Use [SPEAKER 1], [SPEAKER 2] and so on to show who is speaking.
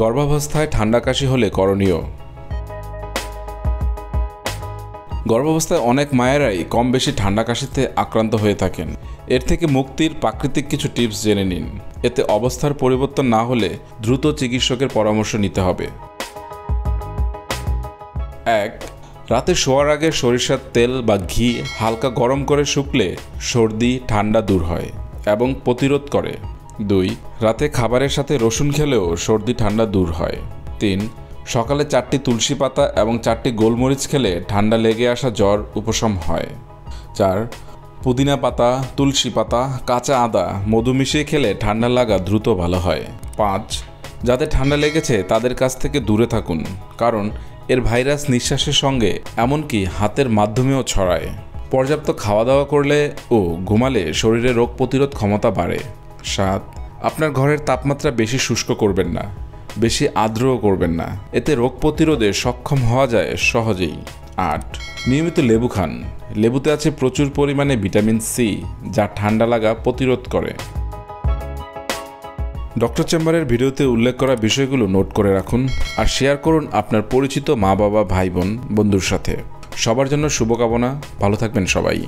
[SPEAKER 1] গর্ভাবস্থায় ঠান্ডা কাশি হলে করণীয়। গর্ভাবস্থায় অনেক মায়েরাই কম বেশি ঠান্ডা কাশিতে আক্রান্ত হয়ে থাকেন। এর থেকে মুক্তির প্রাকৃতিক কিছু টিপস জেনে নিন। এতে অবস্থার পরিবর্তন না হলে দ্রুত চিকিৎসকের পরামর্শ নিতে হবে। 1. রাতে শোয়ার আগে সরিষার তেল বা ঘি হালকা গরম করে শুকলে সর্দি ঠান্ডা দূর হয় এবং প্রতিরোধ করে। 2. রাতে খাবারের সাথে রসুন খেলেও সর্দি ঠান্ডা দূর হয়। 3. সকালে 4টি তুলসী পাতা এবং 4টি গোলমরিচ খেলে ঠান্ডা লেগে আসা জ্বর উপশম হয়। 4. পুদিনা পাতা, তুলসী পাতা, কাঁচা আদা, মধু মিশিয়ে খেলে ঠান্ডা লাগা দ্রুত ভালো হয়। 5. যাদের ঠান্ডা লেগেছে তাদের কাছ থেকে দূরে থাকুন, কারণ এর ভাইরাস নিঃশ্বাসের সঙ্গে এমনকি হাতের মাধ্যমেও ছড়ায়। পর্যাপ্ত খাওয়া দাওয়া করলে ও ঘুমালে শরীরে রোগ প্রতিরোধ ক্ষমতা বাড়ে। 7. আপনার ঘরের তাপমাত্রা বেশি শুষ্ক করবেন না, বেশি আর্দ্রও করবেন না, এতে রোগ প্রতিরোধে সক্ষম হওয়া যায় সহজেই। 8. নিয়মিত লেবু খান। লেবুতে আছে প্রচুর পরিমাণে ভিটামিন সি, যা ঠান্ডা লাগা প্রতিরোধ করে। ডক্টর চেম্বারের ভিডিওতে উল্লেখ করা বিষয়গুলো নোট করে রাখুন আর শেয়ার করুন আপনার পরিচিত মা বাবা, ভাই বোন, বন্ধুর সাথে। সবার জন্য শুভকামনা। ভালো থাকবেন সবাই।